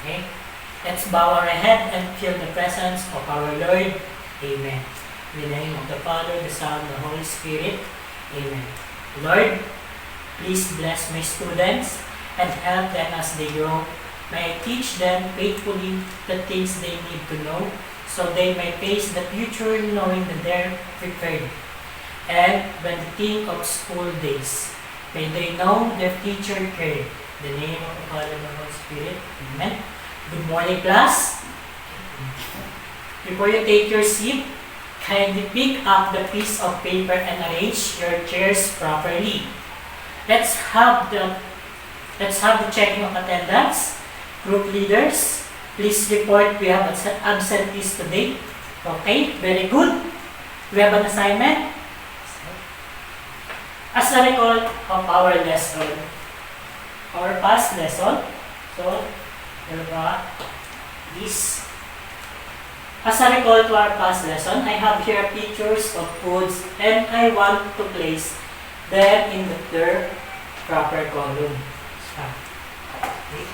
Okay? Let's bow our head and feel the presence of our Lord. Amen. In the name of the Father, the Son, and the Holy Spirit. Amen. Lord, please bless my students and help them as they grow. May I teach them faithfully the things they need to know, so they may face the future knowing that they're prepared. And when they think of school days, may they know their teacher cared. In the name of the Father and the Holy Spirit. Amen. Good morning, class. Before you take your seat, kindly pick up the piece of paper and arrange your chairs properly. Let's have the checking of attendance. Group leaders, please report we have absentees today. Okay, very good. We have an assignment. As a record of our lesson, our past lesson, so we'll draw this. As a recall to our past lesson, I have here pictures of foods and I want to place them in their proper column. Okay.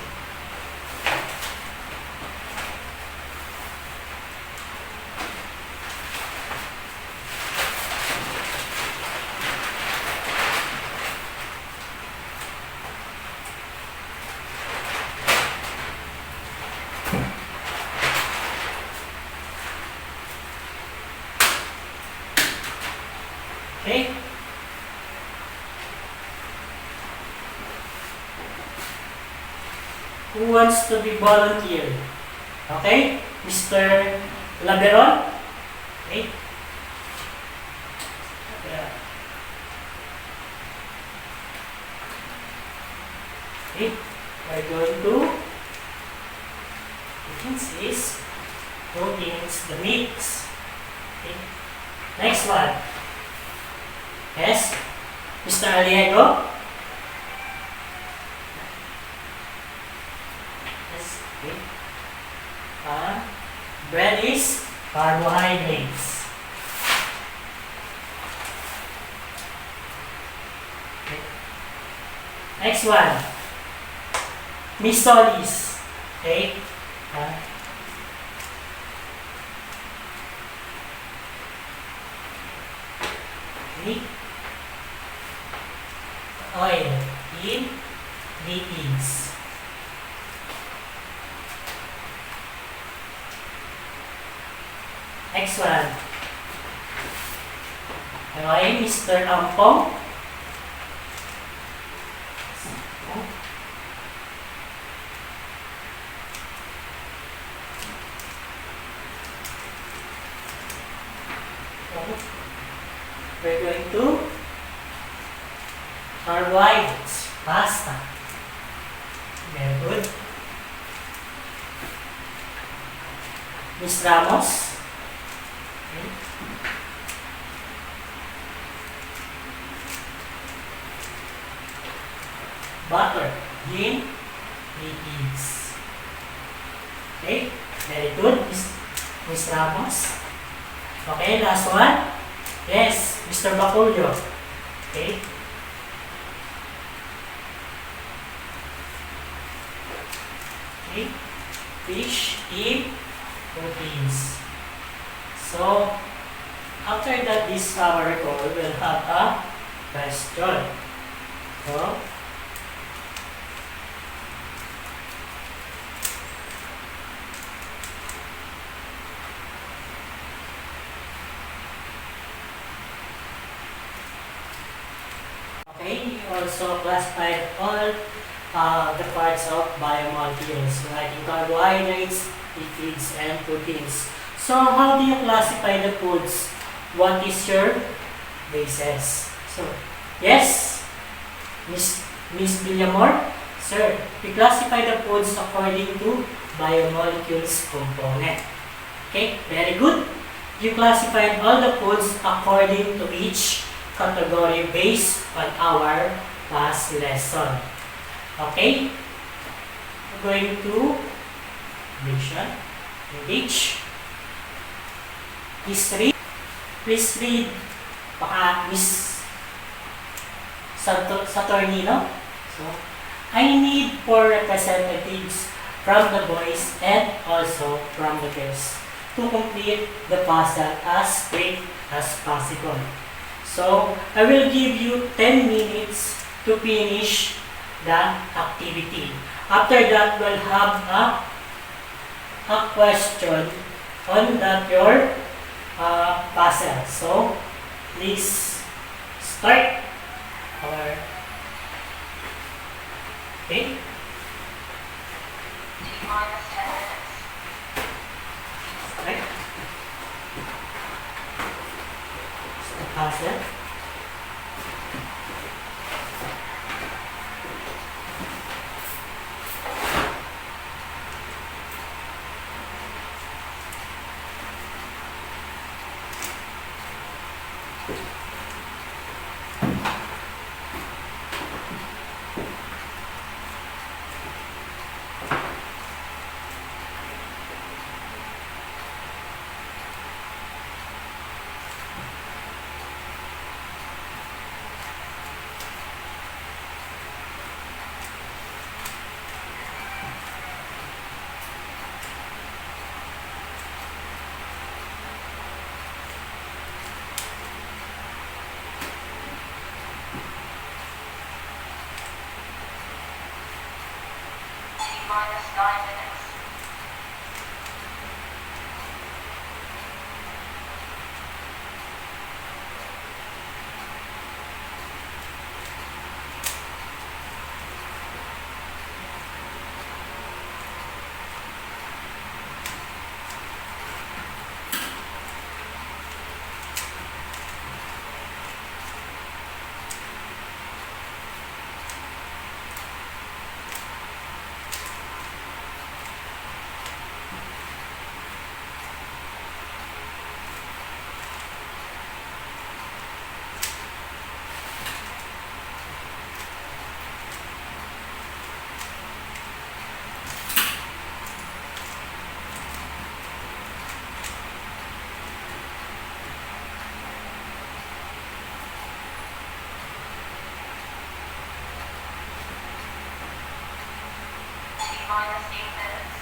Okay. Who wants to be volunteer? Okay, Mr. Laberon. Okay. Okay, we're going to is proteins, the mix. Okay. Next one. Yes, Mr. Aliego. Yes, okay. Bread is carbohydrates. Okay. Next one, Miss Solis. Okay. Okay. Oil in lipids. Next one. Okay, Mr. Ampong. We're going to carbohydrates, pasta. Very good. Miss Ramos. Okay. Butter, in lipids. Okay, very good, Miss Ramos. Okay, last one. Yes, Mr. Baculio. Okay. Okay. Fish, in proteins. So, after that, this our record will have a question. So, okay, you also classified all the parts of biomolecules, like carbohydrates, lipids, and proteins. So, how do you classify the foods? What is your basis? So, yes, Miss Villamor, sir, we classify the foods according to biomolecules component. Okay, very good. You classified all the foods according to each category based on our past lesson. Okay, we're going to vision, English, history. Please read baka Miss Saturnino. So, I need 4 representatives from the boys and also from the girls to complete the puzzle as quick as possible. So, I will give you 10 minutes to finish the activity. After that, we'll have a question on your puzzle. So, please start. Okay? T-minus 10 minutes. Start. The puzzle. T-minus 9 minutes. T-minus 8 minutes.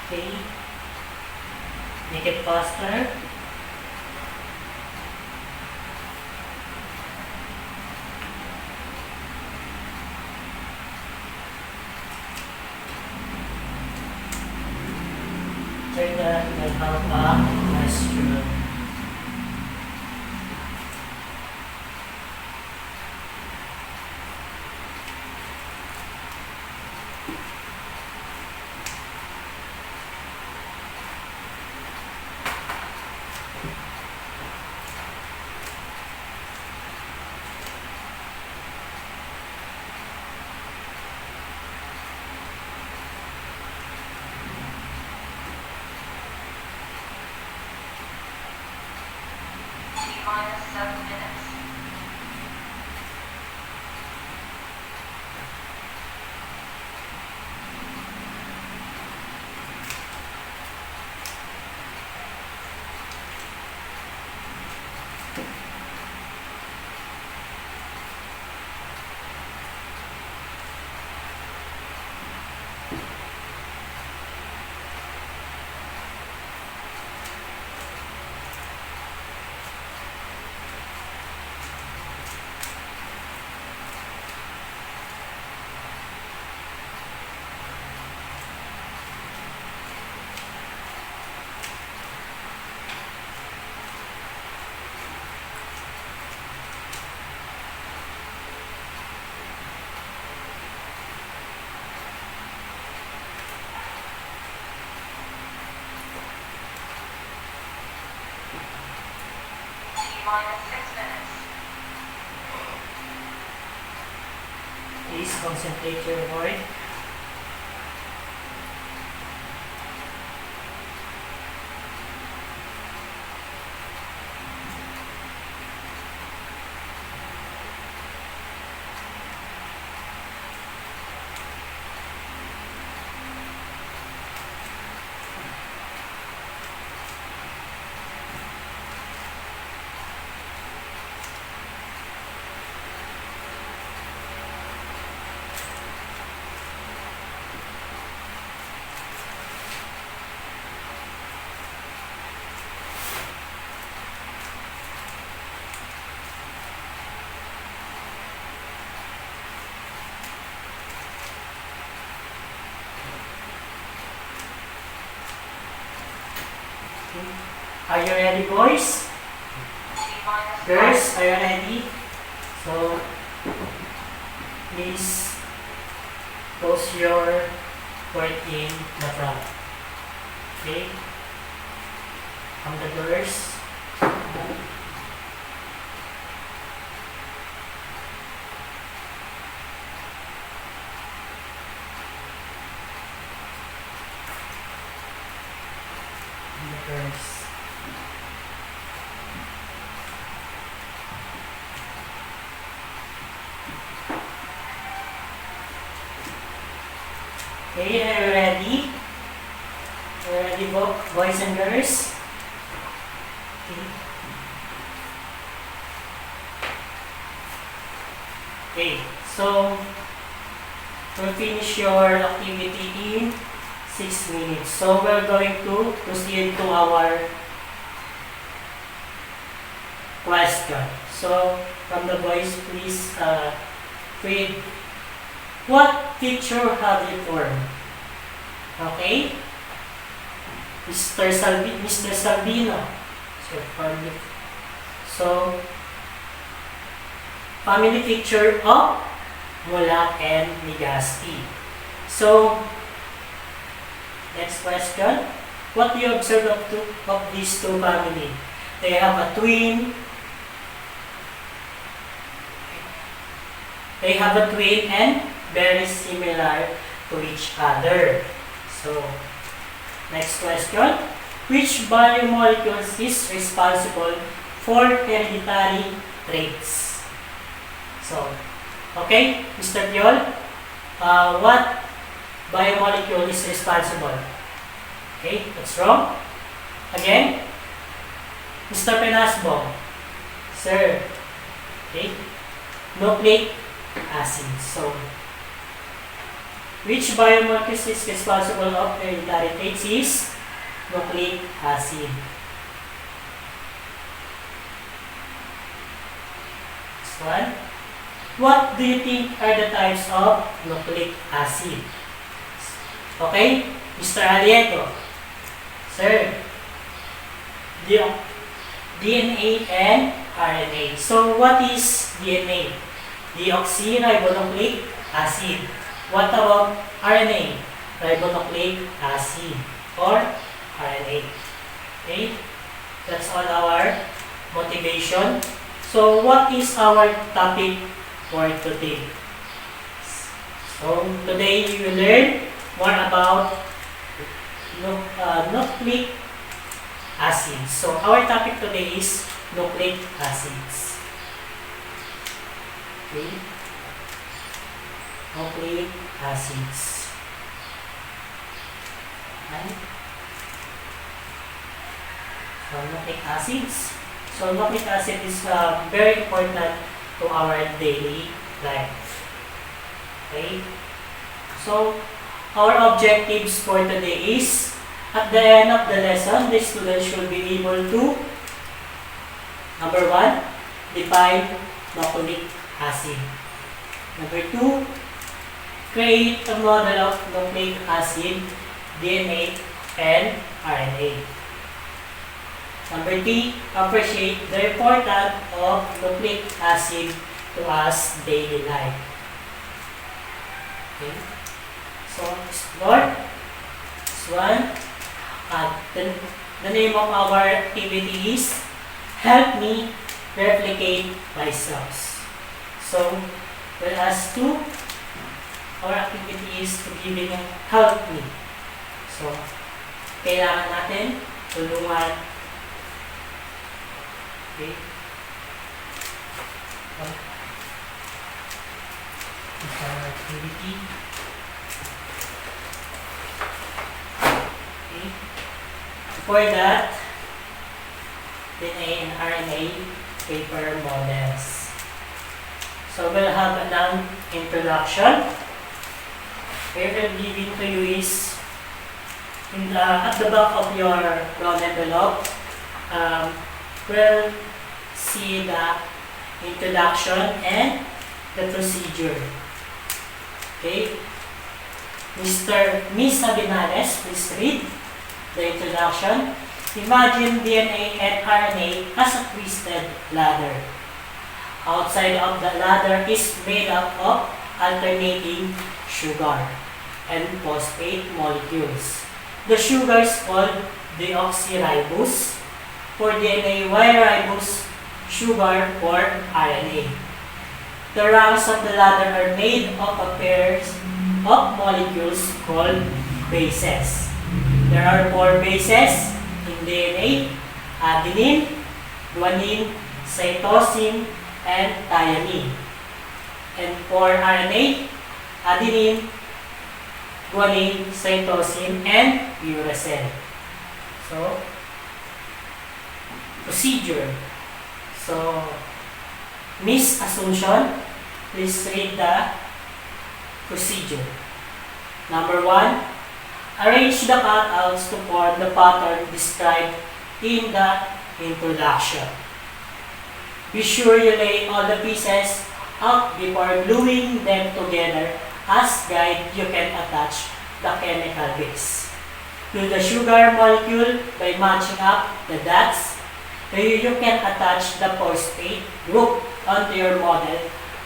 Okay. Make it faster. After that, we'll have a question. T-minus 7 minutes. T-minus 6 minutes. Please concentrate your work. Are you ready, boys? T minus Girls, are you ready? So, please post your word in the front. Okay? From the girls. Okay, are you ready? Are you ready, boys and girls? Okay. Okay, so we'll finish your activity in 6 minutes. So we're going to proceed to our question. So from the boys, please read. What picture have you formed? Okay? Mr. Salvino. So, family picture of Mulak and Legazpi. So, next question. What do you observe of these two families? They have a twin. They have a twin and very similar to each other. So, next question. Which biomolecules is responsible for hereditary traits? So, okay, Mr. Piol, what biomolecule is responsible? Okay, that's wrong. Again, Mr. Penasbo. Sir, okay, nucleic acid. So, which biomolecule is responsible of hereditary traits is nucleic acid. Next one. What do you think are the types of nucleic acid? Okay, Mr. Alieto. Sir, DNA and RNA. So, what is DNA? Deoxyribonucleic acid. What about RNA? Ribonucleic acid or RNA. Okay? That's all our motivation. So, what is our topic for today? So, today we will learn more about nucleic acids. So, our topic today is nucleic acids. Okay? Nucleic acids. Okay? So, nucleic acids. So, nucleic acid is very important to our daily life. Okay? So, our objectives for today is, at the end of the lesson, the students should be able to, number 1, define nucleic acid. Number 2, create a model of nucleic acid, DNA, and RNA. Number 3, appreciate the importance of nucleic acid to us daily life. Okay. So, explore. This one. The name of our activity is Help Me Replicate Myself. So, we'll ask to, our activity is to giving help me. So, kailangan natin tulungan. Okay. This is our activity. Okay. For that, DNA and RNA paper models. So we'll have an introduction. What we're giving to you is at the back of your brown envelope. We'll see the introduction and the procedure. Okay. Miss Sabinales, please read the introduction. Imagine DNA and RNA as a twisted ladder. Outside of the ladder is made up of alternating sugar and phosphate molecules. The sugar is called deoxyribose for DNA, while ribose sugar for RNA. The rungs of the ladder are made of a pairs of molecules called bases. There are 4 bases in DNA: adenine, guanine, cytosine, and thymine. And for RNA, adenine, guanine, cytosine, and uracil. So, procedure. So, misassumption, please read the procedure. Number 1, arrange the cutouts to form the pattern described in the introduction. Be sure you lay all the pieces out before gluing them together. As guide, you can attach the chemical base to the sugar molecule by matching up the dots. You can attach the phosphate group onto your model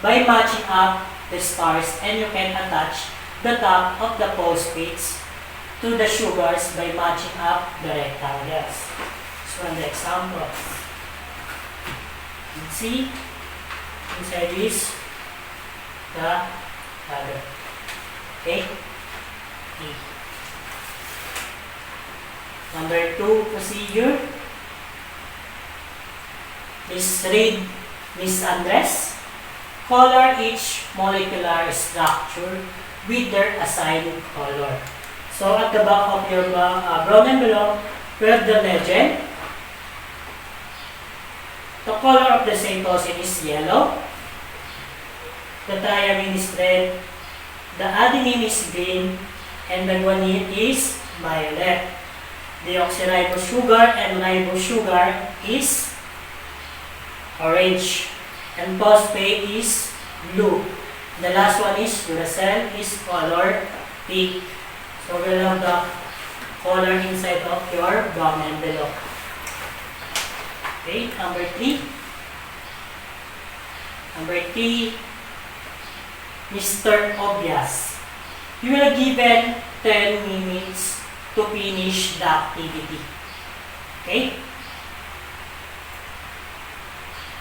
by matching up the stars, and you can attach the top of the phosphates to the sugars by matching up the rectangles. So, the example. You see, inside is the ladder. Okay? Number 2 procedure. Please read Miss Andres. Color each molecular structure with their assigned color. So at the back of your brown envelope, we have the legend. The color of the cytosine is yellow. The thymine is red. The adenine is green. And the guanine is violet. Deoxyribose sugar and ribose sugar is orange. And phosphate is blue. The last one is uracil is color pink. So we'll have the color inside of your brown envelope. Okay, number 3. Number 3, Mr. Obvious. You will given 10 minutes to finish the activity. Okay?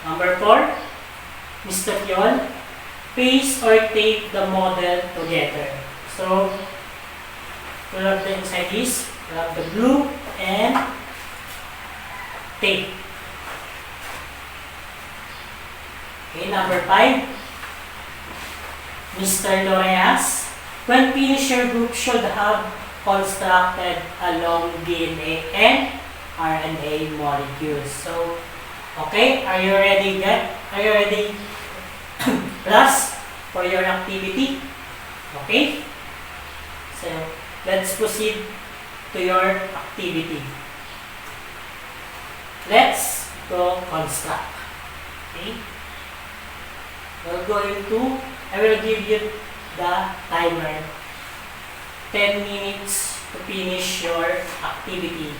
Number 4, Mr. Pion, paste or tape the model together. So, we'll have the inside is, we'll have the glue and tape. Okay, number 5, Mr. Loreas, when finished, your group should have constructed a long DNA and RNA molecules. So, okay, are you ready? Are you ready, class, for your activity? Okay? So, let's proceed to your activity. Let's go construct. Okay? I will give you the timer. 10 minutes to finish your activity.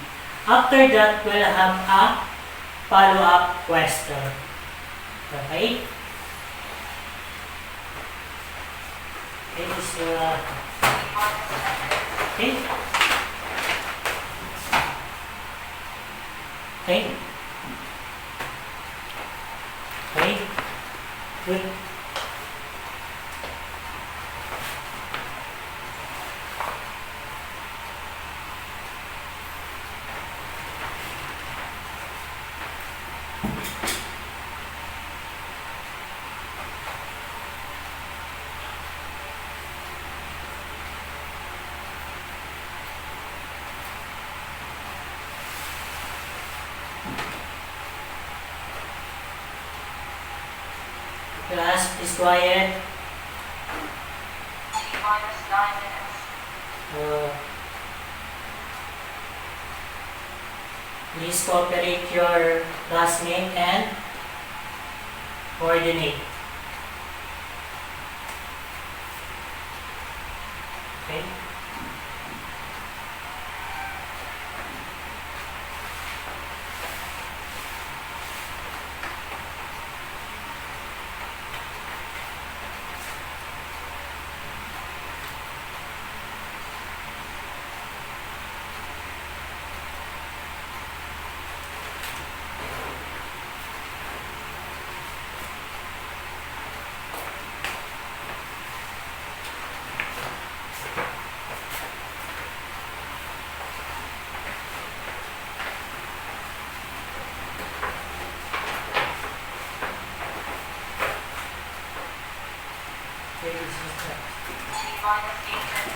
After that, we'll have a follow-up question. Okay? Okay, this is okay? Okay? Okay? Good. Class, please quiet. T-minus 9 minutes. Please cooperate your classmate and coordinate. Okay? minus 8 minutes.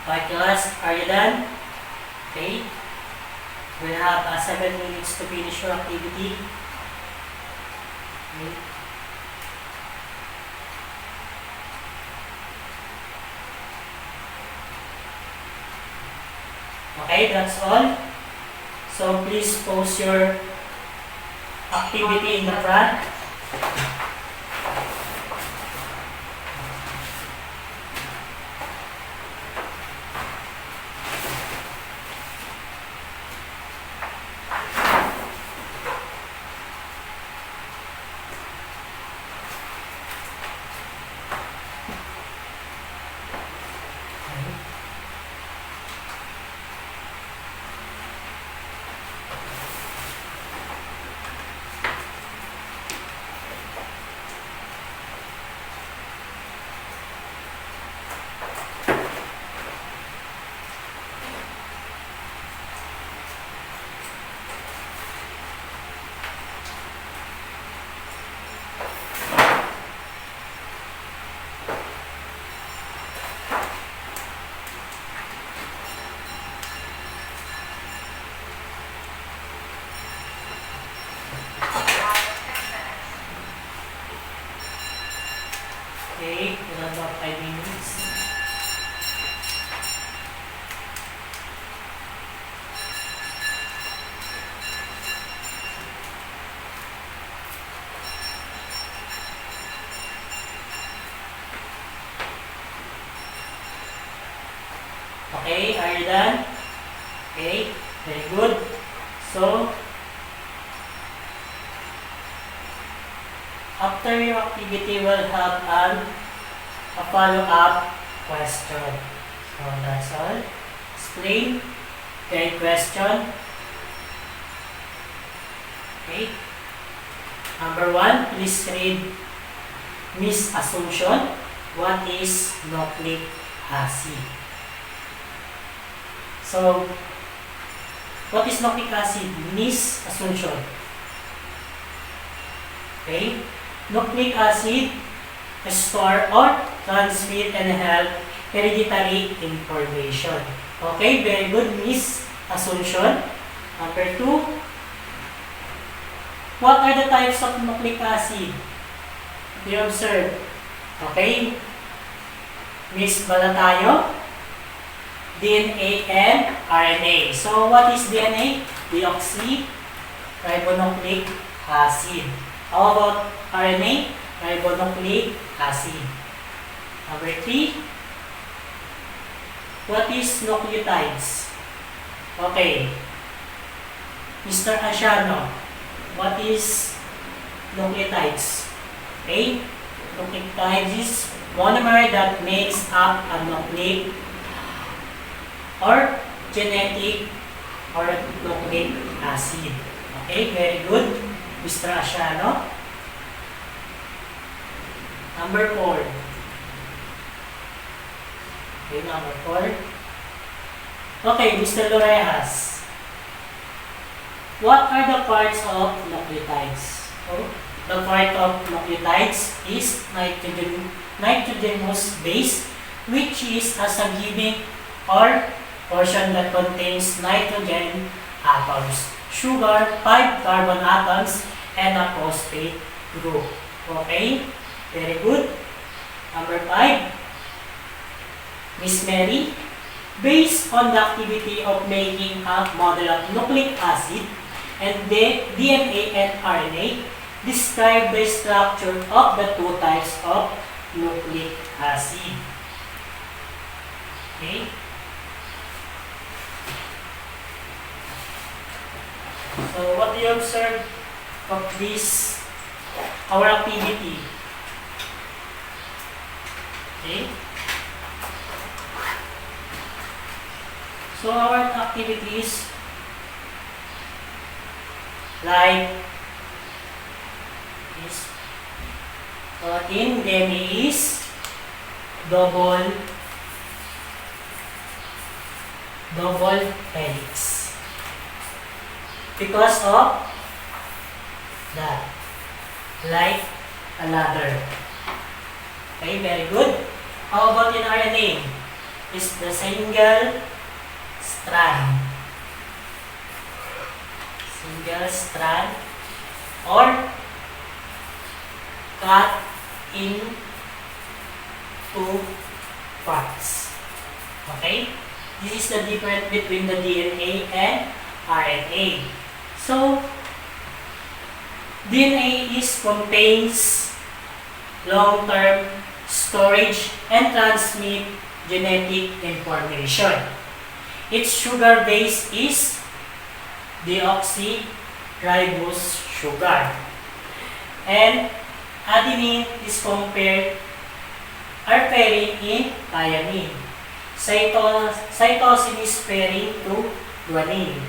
Alright class, are you done? Okay. We'll have 7 minutes to finish your activity. Okay. Okay, that's all. So please post your activity in the front. Okay, we'll have about 5 minutes. Okay, are you done? Okay, very good. So, after your activity, we'll have a follow-up question. So that's all. Explain. Okay, question. Okay. Number 1, please read Miss Assumption. What is nucleic acid? So, what is nucleic acid? Miss Assumption. Okay. Nucleic acid store or transmit and help hereditary information. Okay, very good, Miss Assumption. Number 2, what are the types of nucleic acid? Do you observe? Okay, Miss Balatayo, DNA and RNA. So, what is DNA? Deoxyribonucleic acid. How about RNA? Ribonucleic acid. Number 3, what is nucleotides? Okay, Mr. Asiano, what is nucleotides? Okay, nucleotides is monomer that makes up a nucleic or genetic or nucleic acid. Okay, very good, Mr. Asiano. Number 4. Okay, number 4. Okay, Mr. Lorejas. What are the parts of nucleotides? So, the part of nucleotides is nitrogenous base, which is a subunit or portion that contains nitrogen atoms, sugar, 5 carbon atoms, and a phosphate group. Okay? Very good. Number 5, Miss Mary, based on the activity of making a model of nucleic acid and the DNA and RNA, describe the structure of the 2 types of nucleic acid. Okay. So what do you observe of this, our activity? Okay. So our activities like this. In DNA is double helix because of that, like a ladder. Okay, very good. How about in RNA? Is the single strand or cut in two parts. Okay? This is the difference between the DNA and RNA. So, DNA contains long-term storage and transmit genetic information. Its sugar base is deoxyribose sugar. And adenine is pairing in thymine. Cytosine is pairing to guanine.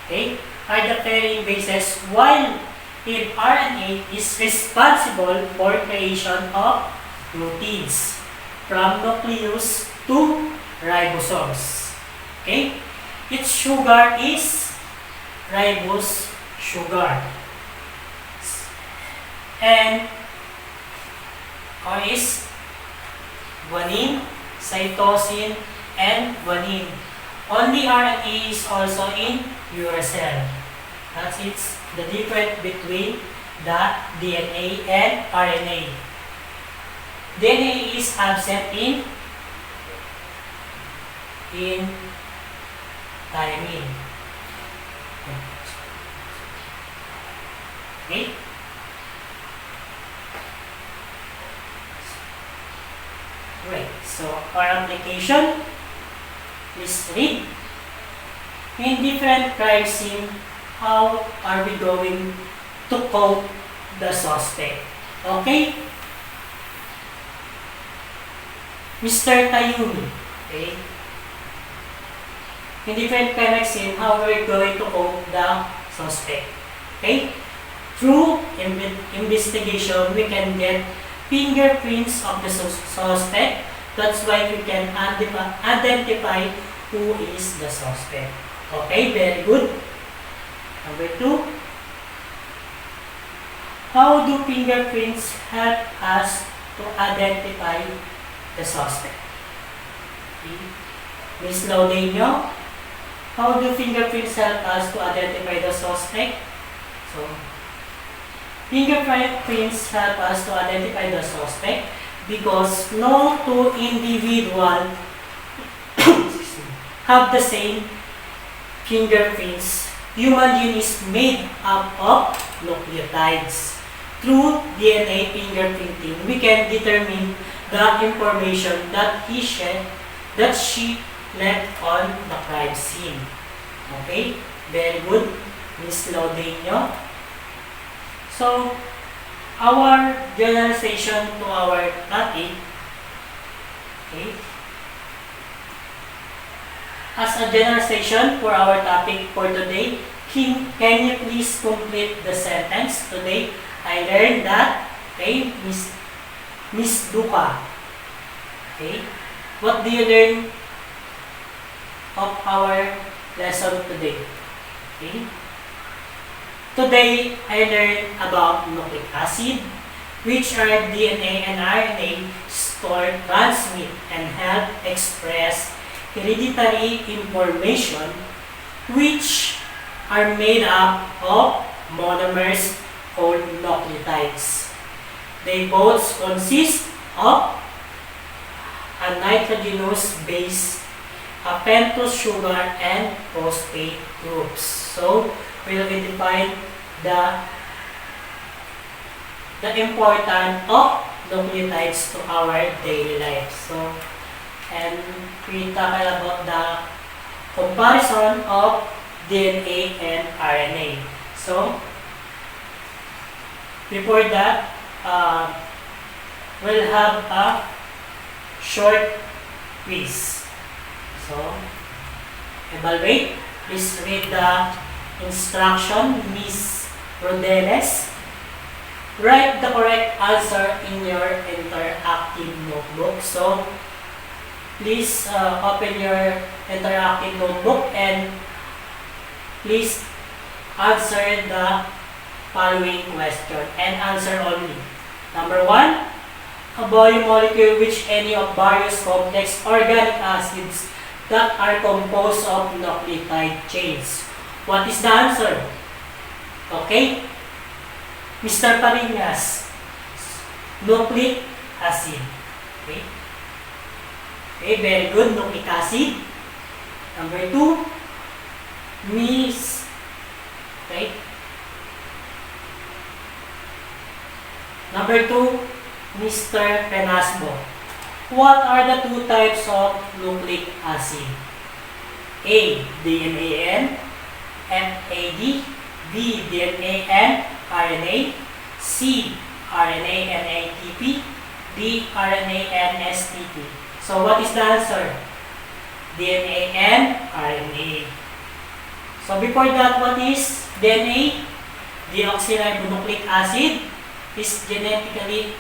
Okay? Are the pairing bases, while in RNA is responsible for creation of proteins from nucleus to ribosomes. Okay? Its sugar is ribose sugar. And is guanine, cytosine, and guanine. Only RNA is also in uracil. That's the difference between the DNA and RNA. DNA is absent in thymine. Okay? Right. So our application is read. In different crime scene, how are we going to cope the suspect? Okay? Mr. Tayumi. Okay? In different crime scene, how are we going to cope the suspect? Okay? Through investigation, we can get fingerprints of the suspect. That's why we can identify who is the suspect. Okay, very good. Number 2. How do fingerprints help us to identify the suspect? Okay. Ms. Laudenio, how do fingerprints help us to identify the suspect? So, fingerprints help us to identify the suspect because no two individuals have the same fingerprints. Human DNA is made up of nucleotides. Through DNA fingerprinting, we can determine the information that she left on the crime scene. Okay? Very good, Ms. Laudenio. So, our generalization to our topic, okay? As a generalization for our topic for today, can you please complete the sentence? Today, I learned that, okay, Miss Duka. Okay? What do you learn of our lesson today? Okay? Today, I learned about nucleic acid, which are DNA and RNA store, transmit, and help express hereditary information, which are made up of monomers called nucleotides. They both consist of a nitrogenous base, a pentose sugar, and phosphate groups. So, we'll define the importance of nucleotides to our daily life. So, and we talk about the comparison of DNA and RNA. So, before that, we'll have a short quiz. So, evaluate. Please read the instruction, Miss Rodeles. Write the correct answer in your interactive notebook. So, please open your interactive notebook and please answer the following question and answer only. Number 1, a biomolecule which any of various complex organic acids that are composed of nucleotide chains. What is the answer? Okay? Mr. Parinas, nucleic acid. Okay? Okay, very good. Nucleic acid. Number 2, Miss. Okay? Number 2, Mr. Penasbo. What are the 2 types of nucleic acid? A. DNA and NAD. B. DNA and RNA. C. RNA and ATP. D. RNA and STP. So what is the answer? DNA and RNA. So before that, what is DNA? Deoxyribonucleic acid is genetically,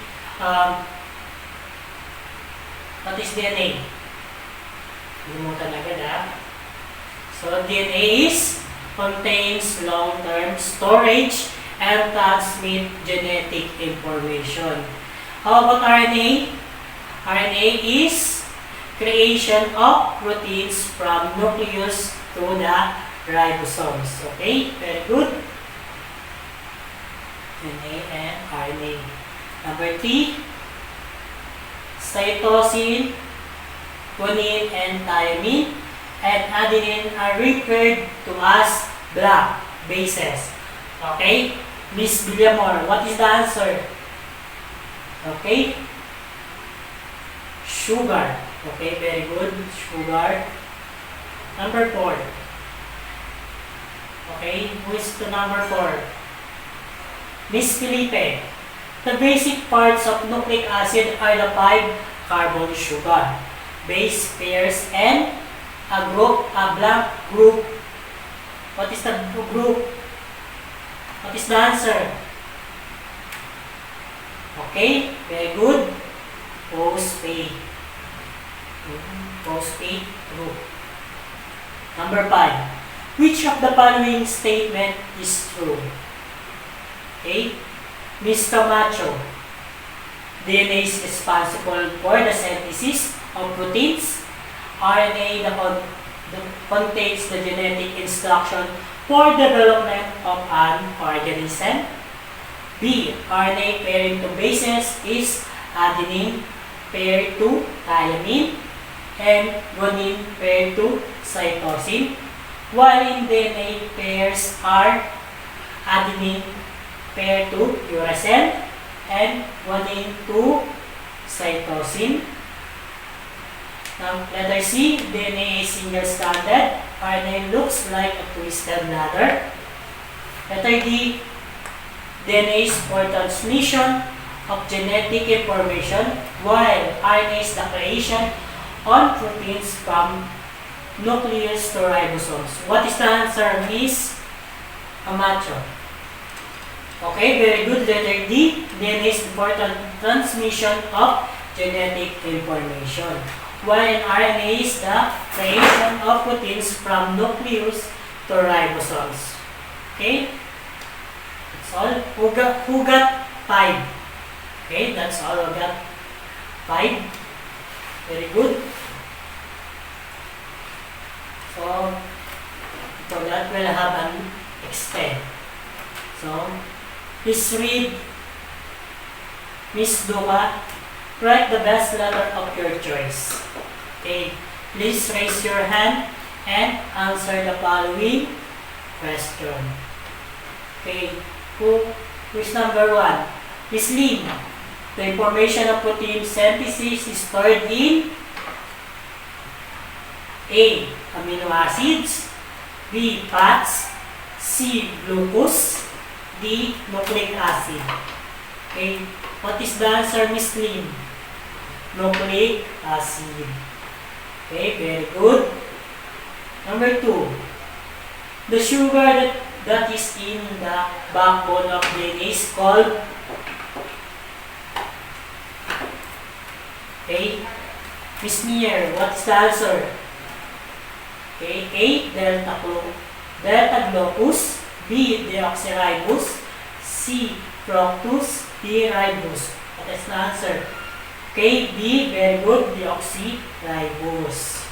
what is DNA? Limutan agad ha. So DNA contains long-term storage and transmit genetic information. How about RNA? RNA is creation of proteins from nucleus to the ribosomes. Okay, very good. DNA and RNA. Number 3, cytosine, guanine, and thymine, and adenine are referred to as black bases. Okay? Miss Villamor, what is the answer? Okay? Sugar. Okay, very good. Sugar. Number 4. Okay, who is the number 4? Miss Felipe. The basic parts of nucleic acid are the 5 carbon sugar, base pairs, and a blank group. What is the group? What is the answer? Okay, very good. Phosphate. Phosphate group. Number 5. Which of the following statement is true? Okay. Miss Camacho. DNA is responsible for the synthesis of proteins. RNA contains the genetic instruction for development of an organism. B. RNA pairing to bases is adenine paired to thymine and guanine paired to cytosine, while in DNA pairs are adenine paired to uracil and guanine to cytosine. Now, letter C, DNA is single-stranded. RNA looks like a twisted ladder. Letter D, DNA is for transmission of genetic information, while RNA is the creation on proteins from nucleus to ribosomes. What is the answer, Miss Camacho? Okay, very good. Letter D, DNA is for transmission of genetic information, while RNA is the creation of proteins from nucleus to ribosomes. Okay? That's all. Who got 5? Okay, that's all. Who got 5? Very good. So, for that, we'll have an extend. So, please read Miss Duma. Write the best letter of your choice. Okay, please raise your hand and answer the following question. Okay, who is number 1? Miss Lim. The information of protein synthesis is stored in A. Amino acids, B. Fats. C. Glucose. D. Nucleic acid. Okay. What is the answer, Miss Lynn? Nucleic acid. Okay, very good. Number 2. The sugar that is in the backbone of DNA is called, okay, Miss Meir, what is the answer? Okay, A. Delta glucose. B. Deoxyribose. C. Fructose. D. Ribose. What is the answer? Okay, B. Very good. Deoxyribose.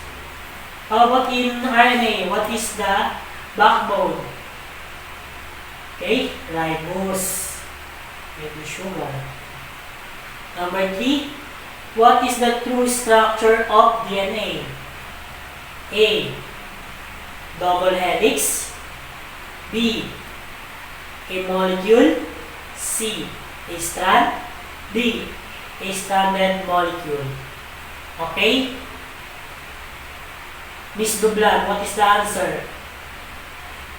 How about in RNA? What is the backbone? Okay, ribose. Maybe sugar. Number 3. What is the true structure of DNA? A. Double helix. B. A molecule. C. A strand. D. A stranded molecule. Okay? Miss Dublan, what is the answer?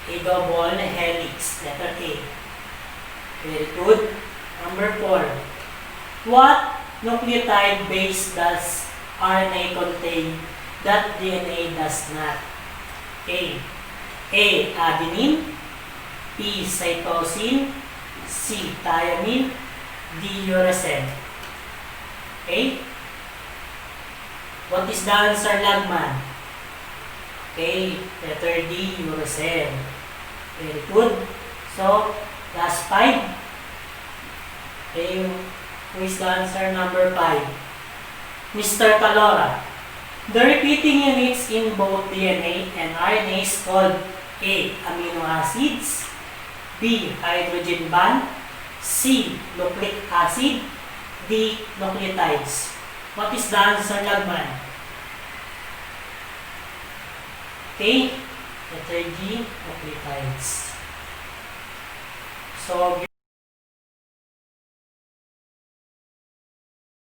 A double helix. Letter A. Very good. Number 4. What nucleotide base does RNA contain that DNA does not? A. Adenine. B. Cytosine. C. Thymine. D. Uracil. Okay? What is the answer, Lagman? Okay, letter D, uracil. Very good. So, last 5. Okay, who is the answer? Number 5. Mr. Calora. The repeating units in both DNA and RNA is called A. Amino acids. B. Hydrogen bond. C. Nucleic acid. D. Nucleotides. What is the answer, Lagman? Okay, letter G, nucleotides. So,